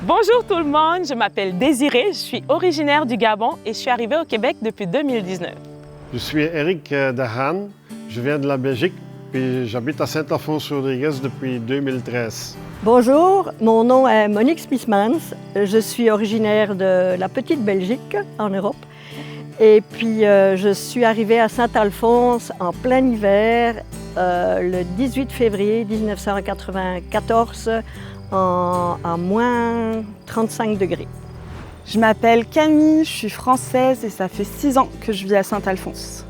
Bonjour tout le monde, je m'appelle Désirée, je suis originaire du Gabon et je suis arrivée au Québec depuis 2019. Je suis Éric Dahan, je viens de la Belgique, puis j'habite à Saint-Alphonse-sur-Rodrigues depuis 2013. Bonjour, mon nom est Monique Smithmans, je suis originaire de la petite Belgique en Europe. Et puis je suis arrivée à Saint-Alphonse en plein hiver, le 18 février 1994, à moins 35 degrés. Je m'appelle Camille, je suis française et ça fait 6 ans que je vis à Saint-Alphonse.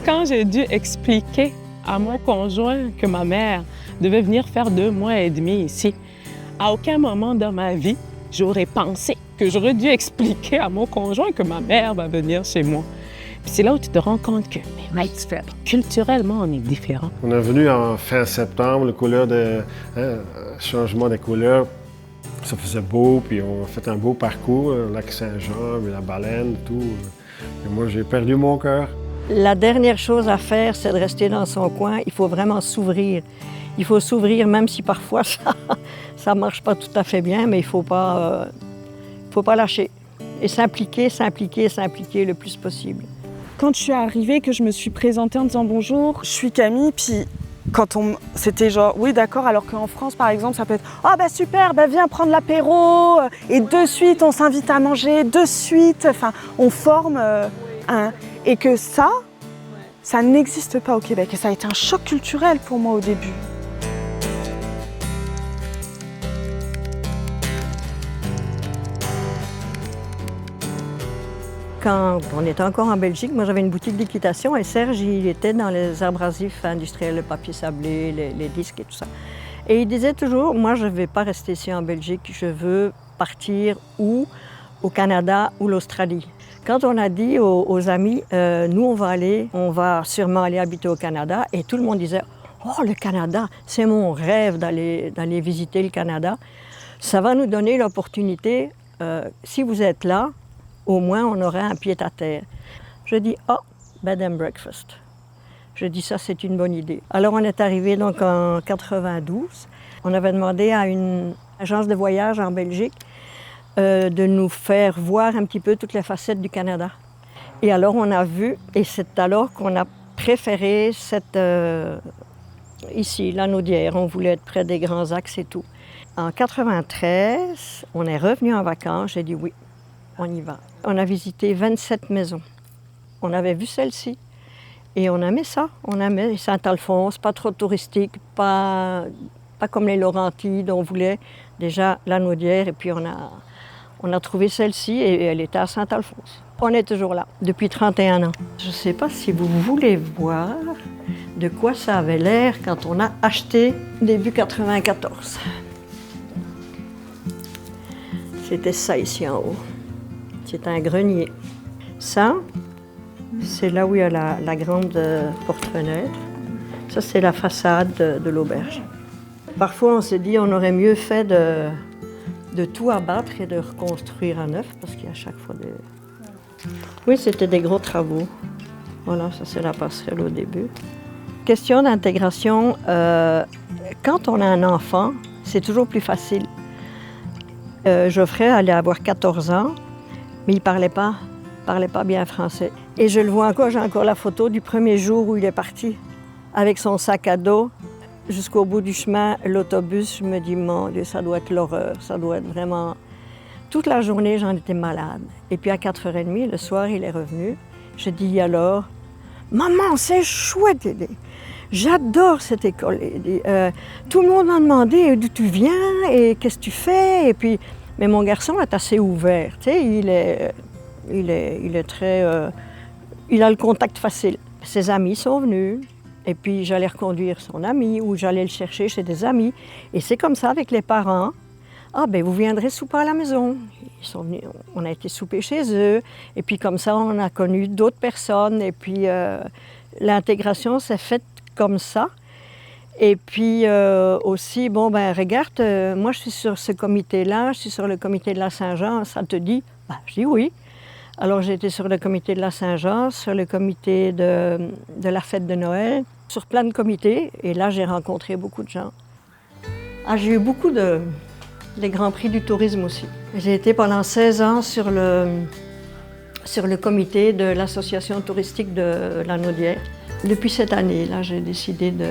Quand j'ai dû expliquer à mon conjoint que ma mère devait venir faire 2 mois et demi ici, à aucun moment dans ma vie, j'aurais pensé que j'aurais dû expliquer à mon conjoint que ma mère va venir chez moi. Puis c'est là où tu te rends compte que culturellement, on est différents. On est venu en fin septembre, le couleur changement des couleurs. Ça faisait beau, puis on a fait un beau parcours, le lac Saint-Jean, la baleine, tout. Et moi, j'ai perdu mon cœur. La dernière chose à faire, c'est de rester dans son coin. Il faut vraiment s'ouvrir. Il faut s'ouvrir, même si parfois ça marche pas tout à fait bien, mais il faut pas lâcher. Et s'impliquer le plus possible. Quand je suis arrivée, que je me suis présentée en disant bonjour, je suis Camille, puis c'était genre oui d'accord, alors qu'en France par exemple ça peut être ah bah super, bah viens prendre l'apéro et de suite on s'invite à manger, de suite, enfin on forme et que ça n'existe pas au Québec et ça a été un choc culturel pour moi au début. Quand on était encore en Belgique, moi j'avais une boutique d'équitation et Serge, il était dans les abrasifs industriels, le papier sablé, les disques et tout ça. Et il disait toujours, moi je ne vais pas rester ici en Belgique, je veux partir ou au Canada ou l'Australie. Quand on a dit aux amis, nous on va sûrement aller habiter au Canada, et tout le monde disait, oh le Canada, c'est mon rêve d'aller visiter le Canada. Ça va nous donner l'opportunité, si vous êtes là, au moins on aurait un pied-à-terre. Je dis, oh, bed and breakfast. Je dis, ça c'est une bonne idée. Alors on est arrivé donc en 92. On avait demandé à une agence de voyage en Belgique de nous faire voir un petit peu toutes les facettes du Canada. Et alors on a vu, et c'est alors qu'on a préféré ici, la Naudière. On voulait être près des grands axes et tout. En 93, on est revenu en vacances. J'ai dit oui, on y va. On a visité 27 maisons. On avait vu celle-ci et on aimait ça. On aimait Saint-Alphonse, pas trop touristique, pas comme les Laurentides. On voulait déjà la Naudière et puis on a trouvé celle-ci et elle était à Saint-Alphonse. On est toujours là, depuis 31 ans. Je ne sais pas si vous voulez voir de quoi ça avait l'air quand on a acheté début 94. C'était ça ici en haut. C'est un grenier. Ça, c'est là où il y a la grande porte-fenêtre. Ça, c'est la façade de l'auberge. Parfois, on s'est dit on aurait mieux fait de tout abattre et de reconstruire à neuf, parce qu'il y a à chaque fois des... Oui, c'était des gros travaux. Voilà, ça c'est la passerelle au début. Question d'intégration, quand on a un enfant, c'est toujours plus facile. Geoffrey allait avoir 14 ans, mais il ne parlait pas bien français. Et je le vois encore, j'ai encore la photo du premier jour où il est parti avec son sac à dos. Jusqu'au bout du chemin, l'autobus, je me dis, mon Dieu, ça doit être l'horreur, ça doit être vraiment... Toute la journée, j'en étais malade. Et puis à 4h30, le soir, il est revenu. Je dis alors, maman, c'est chouette, j'adore cette école. Tout le monde m'a demandé d'où tu viens et qu'est-ce que tu fais. Et puis, mais mon garçon est assez ouvert, tu sais, il est très... il a le contact facile. Ses amis sont venus. Et puis, j'allais reconduire son ami ou j'allais le chercher chez des amis. Et c'est comme ça avec les parents. Ah, ben vous viendrez souper à la maison. Ils sont venus, on a été souper chez eux. Et puis, comme ça, on a connu d'autres personnes. Et puis, l'intégration s'est faite comme ça. Et puis, aussi, bon, ben regarde, moi, je suis sur ce comité-là, je suis sur le comité de la Saint-Jean. Ça te dit? Ben, je dis oui. Alors j'ai été sur le comité de la Saint-Jean, sur le comité de la fête de Noël, sur plein de comités. Et là, j'ai rencontré beaucoup de gens. Ah, j'ai eu beaucoup des Grands Prix du tourisme aussi. J'ai été pendant 16 ans sur le comité de l'association touristique de la Naudière. Depuis cette année, là, j'ai décidé de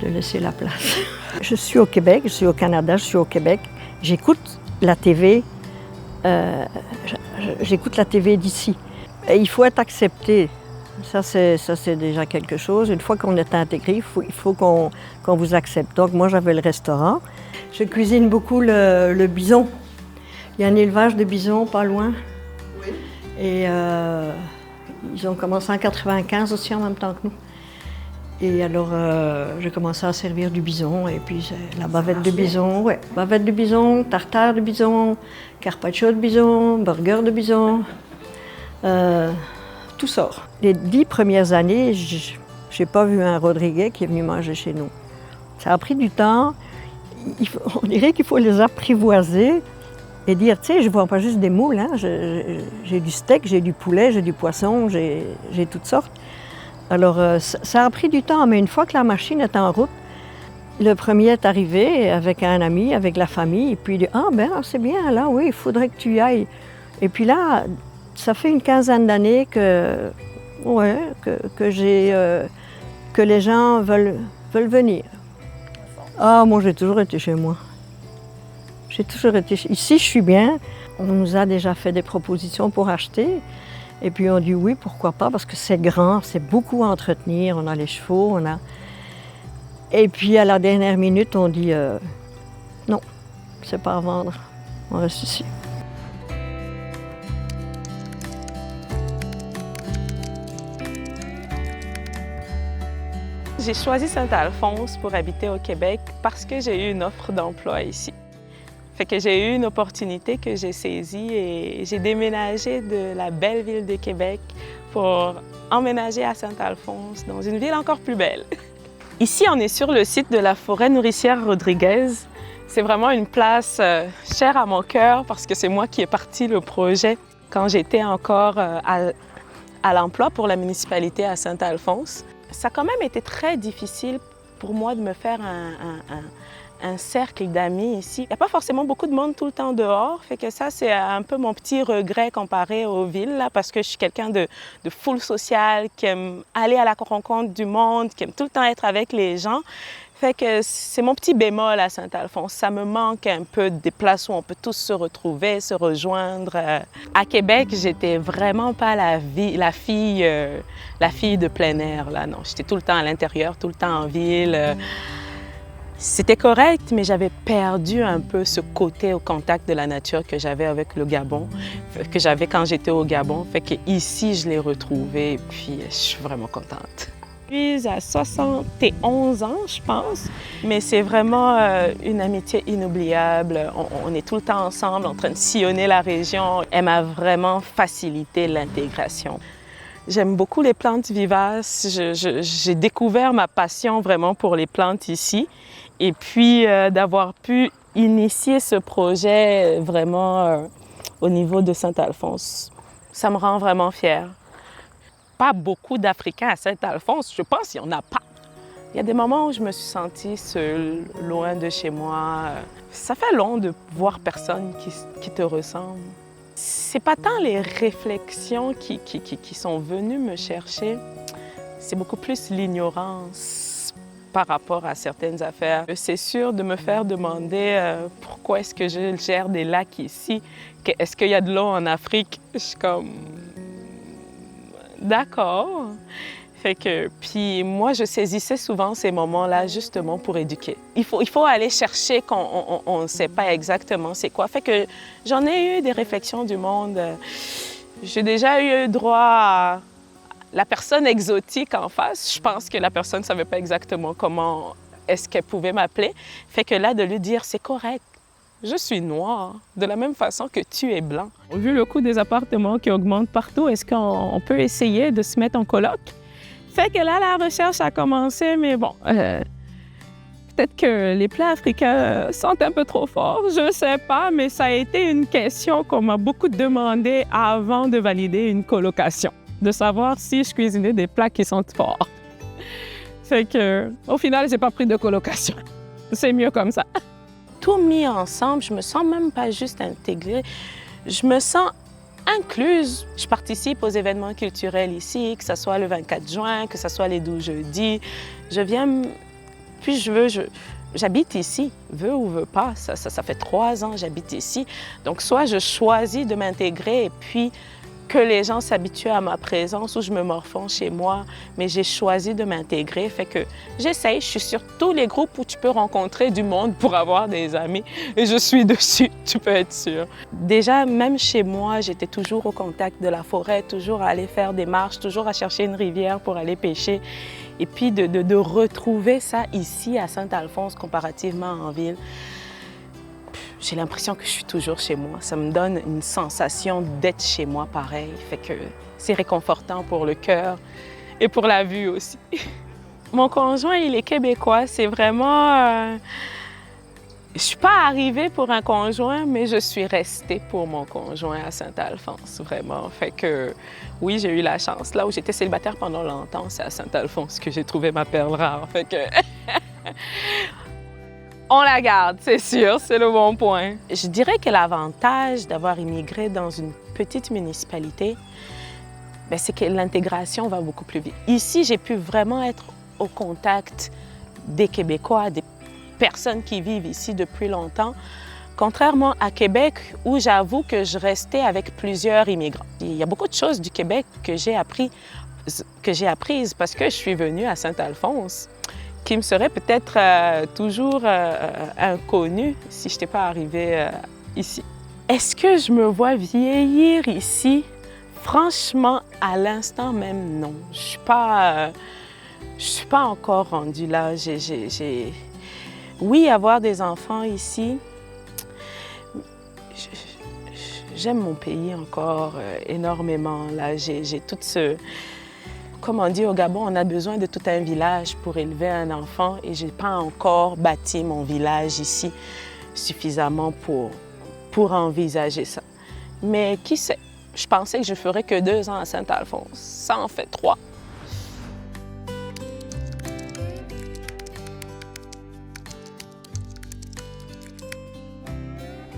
laisser la place. Je suis au Québec, je suis au Canada, je suis au Québec. J'écoute la TV. J'écoute la TV d'ici. Il faut être accepté. Ça, c'est déjà quelque chose. Une fois qu'on est intégré, il faut qu'on vous accepte. Donc, moi, j'avais le restaurant. Je cuisine beaucoup le bison. Il y a un élevage de bisons pas loin. Oui. Et ils ont commencé en 1995 aussi en même temps que nous. Et alors, j'ai commencé à servir du bison. Et puis, la bavette de bison. Ouais, bavette de bison, tartare de bison, carpaccio de bison, burger de bison. Tout sort. Les 10 premières années, je n'ai pas vu un Rodriguez qui est venu manger chez nous. Ça a pris du temps. On dirait qu'il faut les apprivoiser et dire, tu sais, je ne vends pas juste des moules. Hein. J'ai du steak, j'ai du poulet, j'ai du poisson, j'ai toutes sortes. Alors, ça a pris du temps, mais une fois que la machine est en route, le premier est arrivé avec un ami, avec la famille, et puis il dit « Ah, ben c'est bien, là, oui, il faudrait que tu y ailles. » Et puis là, ça fait une quinzaine d'années que les gens veulent venir. Ah, moi, j'ai toujours été chez moi. J'ai toujours été ici, je suis bien. On nous a déjà fait des propositions pour acheter. Et puis on dit oui, pourquoi pas, parce que c'est grand, c'est beaucoup à entretenir, on a les chevaux, on a... Et puis à la dernière minute, on dit non, c'est pas à vendre, on reste ici. J'ai choisi Saint-Alphonse pour habiter au Québec parce que j'ai eu une offre d'emploi ici. Fait que j'ai eu une opportunité que j'ai saisie et j'ai déménagé de la belle ville de Québec pour emménager à Saint-Alphonse, dans une ville encore plus belle. Ici, on est sur le site de la forêt nourricière Rodriguez. C'est vraiment une place chère à mon cœur parce que c'est moi qui ai parti le projet quand j'étais encore à l'emploi pour la municipalité à Saint-Alphonse. Ça a quand même été très difficile pour moi de me faire un cercle d'amis ici. Il n'y a pas forcément beaucoup de monde tout le temps dehors, fait que ça, c'est un peu mon petit regret comparé aux villes, là, parce que je suis quelqu'un de full social, qui aime aller à la rencontre du monde, qui aime tout le temps être avec les gens. Fait que c'est mon petit bémol à Saint-Alphonse. Ça me manque un peu des places où on peut tous se retrouver, se rejoindre. À Québec, j'étais vraiment pas la fille de plein air, là, non. J'étais tout le temps à l'intérieur, tout le temps en ville. C'était correct, mais j'avais perdu un peu ce côté au contact de la nature que j'avais avec le Gabon, que j'avais quand j'étais au Gabon. Fait que ici, je l'ai retrouvé, et puis je suis vraiment contente. Je suis à 71 ans, je pense, mais c'est vraiment une amitié inoubliable. On est tout le temps ensemble, en train de sillonner la région. Elle m'a vraiment facilité l'intégration. J'aime beaucoup les plantes vivaces. J'ai découvert ma passion vraiment pour les plantes ici. Et puis d'avoir pu initier ce projet vraiment au niveau de Saint-Alphonse, ça me rend vraiment fière. Pas beaucoup d'Africains à Saint-Alphonse, je pense qu'il n'y en a pas. Il y a des moments où je me suis sentie seule, loin de chez moi. Ça fait long de voir personne qui te ressemble. C'est pas tant les réflexions qui sont venues me chercher, c'est beaucoup plus l'ignorance par rapport à certaines affaires. C'est sûr de me faire demander pourquoi est-ce que je gère des lacs ici, est-ce qu'il y a de l'eau en Afrique? Je suis comme... D'accord. Fait que, puis moi, je saisissais souvent ces moments-là justement pour éduquer. Il faut aller chercher quand on ne sait pas exactement c'est quoi. Fait que j'en ai eu des réflexions du monde. J'ai déjà eu droit à la personne exotique en face. Je pense que la personne ne savait pas exactement comment est-ce qu'elle pouvait m'appeler. Fait que là, de lui dire, c'est correct. Je suis noire, de la même façon que tu es blanc. Vu le coût des appartements qui augmente partout, est-ce qu'on peut essayer de se mettre en coloc? Fait que là, la recherche a commencé, mais bon, peut-être que les plats africains sentent un peu trop fort, je ne sais pas, mais ça a été une question qu'on m'a beaucoup demandé avant de valider une colocation, de savoir si je cuisinais des plats qui sentent fort. Fait que, au final, j'ai pas pris de colocation. C'est mieux comme ça. Tout mis ensemble, je me sens même pas juste intégrée, je me sens incluse. Je participe aux événements culturels ici, que ce soit le 24 juin, que ce soit les 12 jeudis. Je viens, puis j'habite ici, veux ou veux pas, ça fait 3 ans que j'habite ici. Donc soit je choisis de m'intégrer et puis que les gens s'habituent à ma présence ou je me morfonds chez moi, mais j'ai choisi de m'intégrer, fait que j'essaye, je suis sur tous les groupes où tu peux rencontrer du monde pour avoir des amis et je suis dessus, tu peux être sûr. Déjà, même chez moi, j'étais toujours au contact de la forêt, toujours à aller faire des marches, toujours à chercher une rivière pour aller pêcher et puis de retrouver ça ici à Saint-Alphonse comparativement en ville. J'ai l'impression que je suis toujours chez moi. Ça me donne une sensation d'être chez moi pareil. Fait que c'est réconfortant pour le cœur et pour la vue aussi. Mon conjoint, il est québécois. C'est vraiment... Je suis pas arrivée pour un conjoint, mais je suis restée pour mon conjoint à Saint-Alphonse, vraiment. Fait que oui, j'ai eu la chance. Là où j'étais célibataire pendant longtemps, c'est à Saint-Alphonse que j'ai trouvé ma perle rare. Fait que... On la garde, c'est sûr, c'est le bon point. Je dirais que l'avantage d'avoir immigré dans une petite municipalité, c'est que l'intégration va beaucoup plus vite. Ici, j'ai pu vraiment être au contact des Québécois, des personnes qui vivent ici depuis longtemps, contrairement à Québec, où j'avoue que je restais avec plusieurs immigrants. Il y a beaucoup de choses du Québec que j'ai apprises parce que je suis venue à Saint-Alphonse, qui me serait peut-être toujours inconnu si je n'étais pas arrivée ici. Est-ce que je me vois vieillir ici? Franchement, à l'instant même, non. Je suis pas encore rendue là. Oui, avoir des enfants ici, j'aime mon pays encore énormément. Là, j'ai tout ce... Comme on dit au Gabon, on a besoin de tout un village pour élever un enfant et je n'ai pas encore bâti mon village ici suffisamment pour envisager ça. Mais qui sait, je pensais que je ferais que 2 ans à Saint-Alphonse. Ça en fait 3.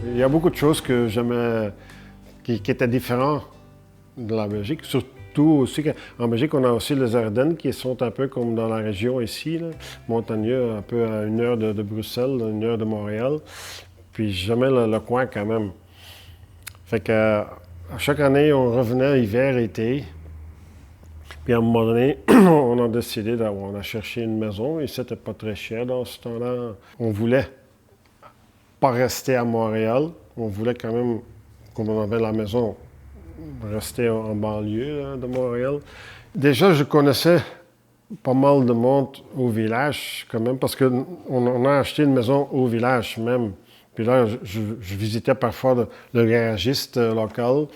Il y a beaucoup de choses que j'aimais, qui étaient différentes de la Belgique. Surtout aussi qu'en Belgique, on a aussi les Ardennes qui sont un peu comme dans la région ici, là, montagneux, un peu à 1 heure de Bruxelles, 1 heure de Montréal. Puis j'aimais le coin quand même. Fait que à chaque année, on revenait hiver, été. Puis à un moment donné, on a décidé on a cherché une maison et c'était pas très cher dans ce temps-là. On voulait pas rester à Montréal. On voulait quand même, comme on avait la maison, rester en banlieue là, de Montréal. Déjà, je connaissais pas mal de monde au village quand même parce qu'on a acheté une maison au village même. Puis là, je visitais parfois le garagiste local.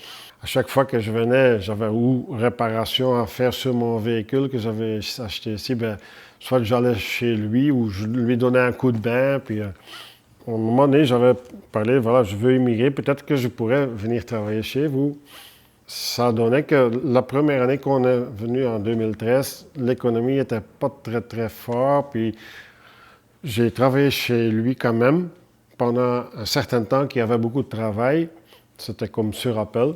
À chaque fois que je venais, j'avais ou réparation à faire sur mon véhicule que j'avais acheté ici, soit j'allais chez lui ou je lui donnais un coup de bain. Puis à un moment donné, j'avais parlé, voilà, je veux immigrer, peut-être que je pourrais venir travailler chez vous. Ça donnait que la première année qu'on est venu en 2013, l'économie n'était pas très, très forte. Puis j'ai travaillé chez lui quand même pendant un certain temps qu'il y avait beaucoup de travail. C'était comme sur appel.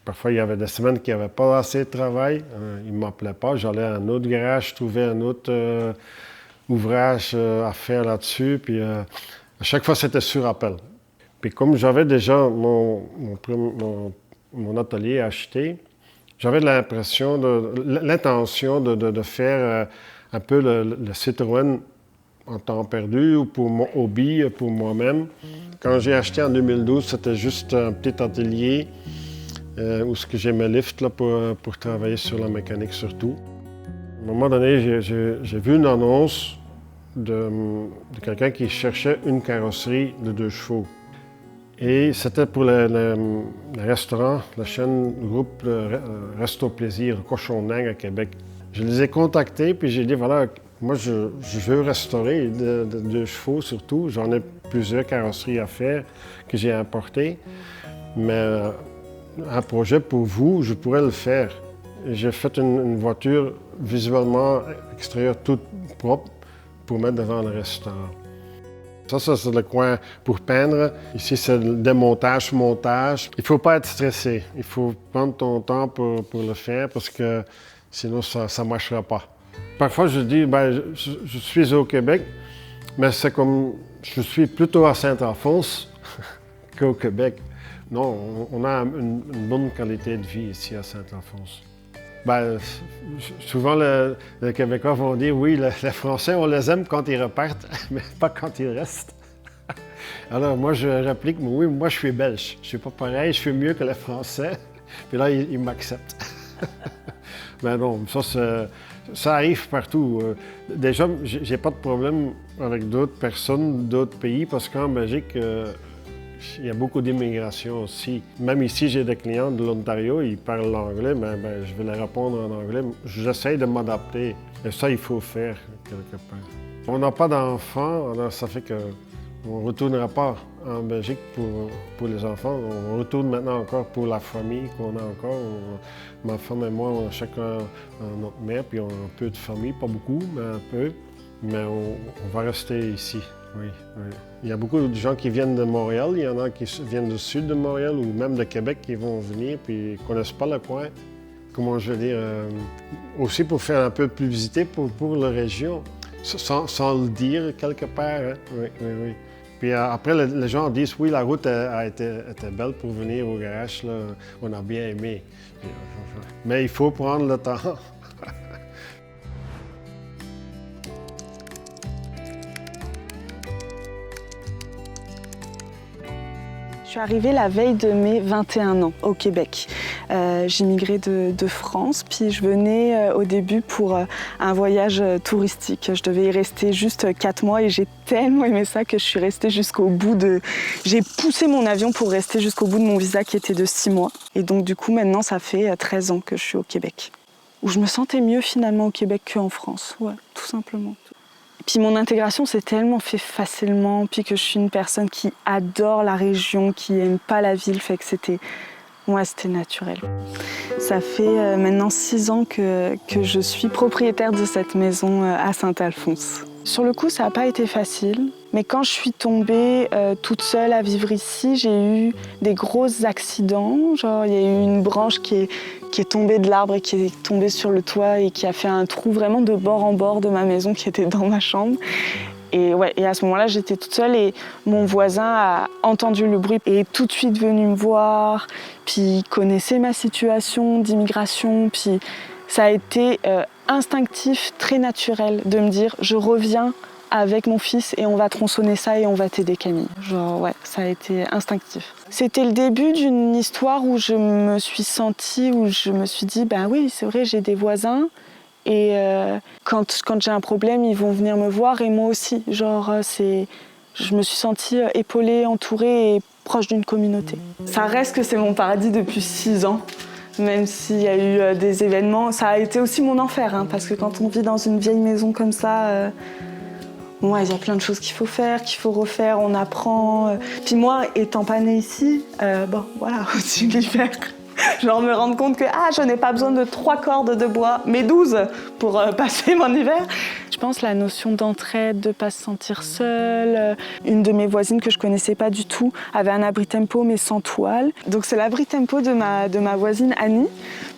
Parfois, il y avait des semaines qu'il n'y avait pas assez de travail. Il ne m'appelait pas. J'allais à un autre garage, trouver un autre ouvrage à faire là-dessus. Puis à chaque fois, c'était sur appel. Puis comme j'avais déjà mon atelier acheté, j'avais l'intention de faire un peu le Citroën en temps perdu ou pour mon hobby, pour moi-même. Quand j'ai acheté en 2012, c'était juste un petit atelier où j'ai mes lifts là, pour travailler sur la mécanique surtout. À un moment donné, j'ai vu une annonce de quelqu'un qui cherchait une carrosserie de 2 chevaux. Et c'était pour le restaurant, la chaîne groupe Resto Plaisir, Cochon Dingue à Québec. Je les ai contactés, puis j'ai dit, voilà, Moi, je veux restaurer de chevaux surtout. J'en ai plusieurs carrosseries à faire que j'ai importées. Mais un projet pour vous, je pourrais le faire. J'ai fait une voiture visuellement extérieure toute propre pour mettre devant le restaurant. Ça, c'est le coin pour peindre. Ici, c'est le démontage, montage. Il ne faut pas être stressé. Il faut prendre ton temps pour le faire parce que sinon, ça ne marchera pas. Parfois, je dis, je suis au Québec, mais c'est comme, je suis plutôt à Saint-Alphonse qu'au Québec. Non, on a une bonne qualité de vie ici à Saint-Alphonse. Souvent, les Québécois vont dire, oui, les Français, on les aime quand ils repartent, mais pas quand ils restent. Alors moi, je réplique, oui, moi, je suis belge. Je suis pas pareil, je suis mieux que les Français. Puis là, ils m'acceptent. Mais non, ça arrive partout. Déjà, j'ai pas de problème avec d'autres personnes, d'autres pays, parce qu'en Belgique, il y a beaucoup d'immigration aussi. Même ici, j'ai des clients de l'Ontario, ils parlent l'anglais, mais je vais leur répondre en anglais. J'essaie de m'adapter. Et ça, il faut faire quelque part. On n'a pas d'enfants, alors ça fait qu'on ne retournera pas en Belgique pour les enfants. On retourne maintenant encore pour la famille qu'on a encore. Ma femme et moi, on a chacun notre mère, puis on a un peu de famille, pas beaucoup, mais un peu. Mais on va rester ici. Oui, oui. Il y a beaucoup de gens qui viennent de Montréal, il y en a qui viennent du sud de Montréal ou même de Québec qui vont venir puis ils ne connaissent pas le coin. Comment je veux dire, aussi pour faire un peu de publicité pour la région, sans le dire quelque part. Hein? Oui, oui, oui. Puis après, les gens disent, oui, la route était belle pour venir au garage, là. On a bien aimé. Mais il faut prendre le temps. Je suis arrivée la veille de mes 21 ans au Québec. J'immigrais de France, puis je venais au début pour un voyage touristique. Je devais y rester juste 4 mois et j'ai tellement aimé ça que je suis restée jusqu'au bout de... J'ai poussé mon avion pour rester jusqu'au bout de mon visa qui était de 6 mois. Et donc du coup, maintenant, ça fait 13 ans que je suis au Québec. Où je me sentais mieux finalement au Québec qu'en France, ouais, tout simplement. Puis mon intégration s'est tellement fait facilement, puis que je suis une personne qui adore la région, qui aime pas la ville, fait que c'était naturel. Ça fait maintenant 6 ans que je suis propriétaire de cette maison à Saint-Alphonse. Sur le coup, ça n'a pas été facile, mais quand je suis tombée toute seule à vivre ici, j'ai eu des gros accidents. Genre, il y a eu une branche qui est tombée de l'arbre et qui est tombée sur le toit et qui a fait un trou vraiment de bord en bord de ma maison qui était dans ma chambre. Et à ce moment-là, j'étais toute seule et mon voisin a entendu le bruit et est tout de suite venu me voir. Puis il connaissait ma situation d'immigration. Puis ça a été instinctif, très naturel de me dire je reviens avec mon fils et on va tronçonner ça et on va t'aider Camille. Genre ça a été instinctif. C'était le début d'une histoire où je me suis dit ben oui, c'est vrai, j'ai des voisins et quand j'ai un problème, ils vont venir me voir et moi aussi. Genre je me suis sentie épaulée, entourée et proche d'une communauté. Ça reste que c'est mon paradis depuis 6 ans. Même s'il y a eu des événements, ça a été aussi mon enfer, hein, parce que quand on vit dans une vieille maison comme ça, il y a plein de choses qu'il faut faire, qu'il faut refaire, on apprend. Puis moi, étant pas née ici, au-dessus de l'hiver, genre me rendre compte que je n'ai pas besoin de 3 cordes de bois, mais 12 pour passer mon hiver. Je pense la notion d'entraide, de ne pas se sentir seule. Une de mes voisines que je ne connaissais pas du tout avait un abri tempo mais sans toile. Donc c'est l'abri tempo de ma voisine Annie,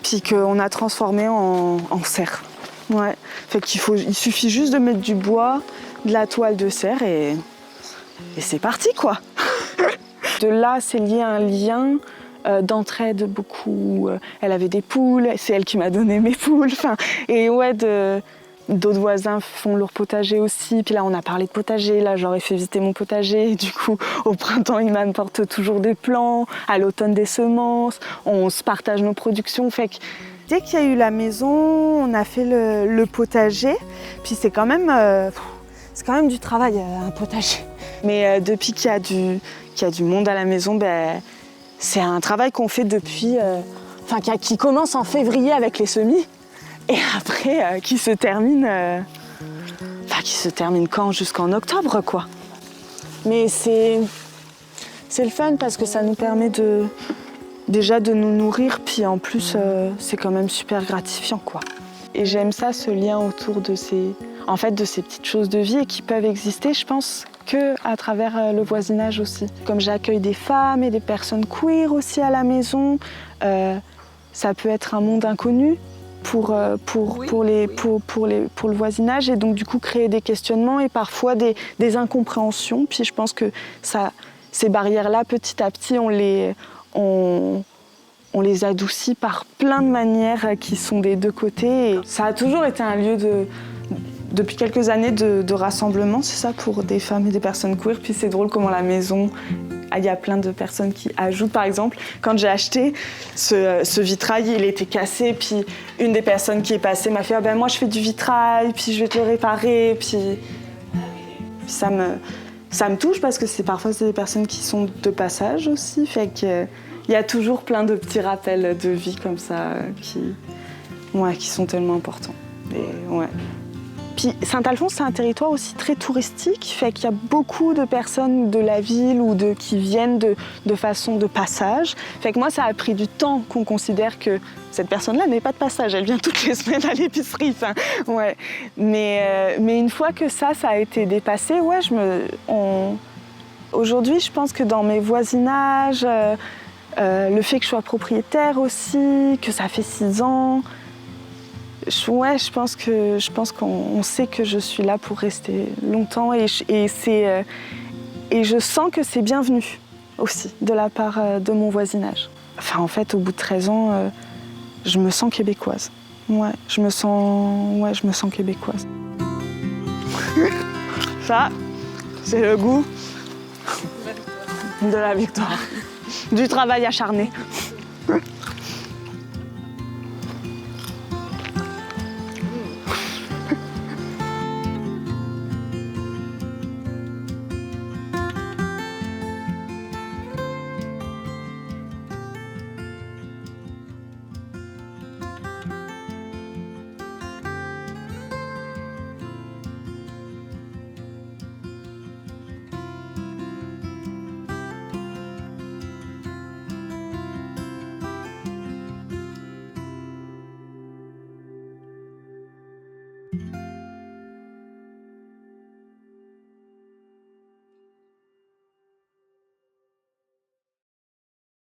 puis qu'on a transformé en serre. Ouais. Fait il suffit juste de mettre du bois, de la toile de serre et c'est parti quoi. De là, c'est lié à un lien d'entraide beaucoup. Elle avait des poules, c'est elle qui m'a donné mes poules. Et d'autres voisins font leur potager aussi. Puis là, on a parlé de potager. Là, j'aurais fait visiter mon potager. Et du coup, au printemps, ils m'apportent toujours des plants. À l'automne, des semences. On se partage nos productions. Fait que dès qu'il y a eu la maison, on a fait le potager. Puis c'est quand même du travail, un potager. Mais depuis qu'il y a du monde à la maison, c'est un travail qu'on fait depuis... qui commence en février avec les semis. Et après, qui se termine enfin, qui se termine quand? Jusqu'en octobre, quoi. Mais c'est le fun parce que ça nous permet déjà de nous nourrir, puis en plus, c'est quand même super gratifiant, quoi. Et j'aime ça, ce lien autour de ces petites choses de vie et qui peuvent exister, je pense, qu'à travers le voisinage aussi. Comme j'accueille des femmes et des personnes queer aussi à la maison, ça peut être un monde inconnu pour le voisinage et donc du coup créer des questionnements et parfois des incompréhensions. Puis je pense que ces barrières-là, petit à petit, on les adoucit par plein de manières qui sont des deux côtés. Et ça a toujours été un lieu depuis quelques années de rassemblement, c'est ça, pour des femmes et des personnes queer. Puis c'est drôle comment la maison, il y a plein de personnes qui ajoutent. Par exemple, quand j'ai acheté ce vitrail, il était cassé. Puis une des personnes qui est passée m'a fait « Ah ben moi je fais du vitrail, puis je vais te le réparer. » Puis ça me touche parce que parfois c'est des personnes qui sont de passage aussi. Fait que il y a toujours plein de petits rappels de vie comme ça qui sont tellement importants. Et, ouais. Puis Saint-Alphonse, c'est un territoire aussi très touristique, fait qu'il y a beaucoup de personnes de la ville ou qui viennent de façon de passage. Fait que moi, ça a pris du temps qu'on considère que cette personne-là n'est pas de passage, elle vient toutes les semaines à l'épicerie. Enfin, ouais. Mais une fois que ça a été dépassé, ouais, aujourd'hui, je pense que dans mes voisinages, le fait que je sois propriétaire aussi, que ça fait 6 ans, je pense qu'on sait que je suis là pour rester longtemps et je sens que c'est bienvenu aussi de la part de mon voisinage. Enfin, en fait, au bout de 13 ans, je me sens québécoise. Ouais, je me sens québécoise. Ça, c'est le goût de la victoire, du travail acharné.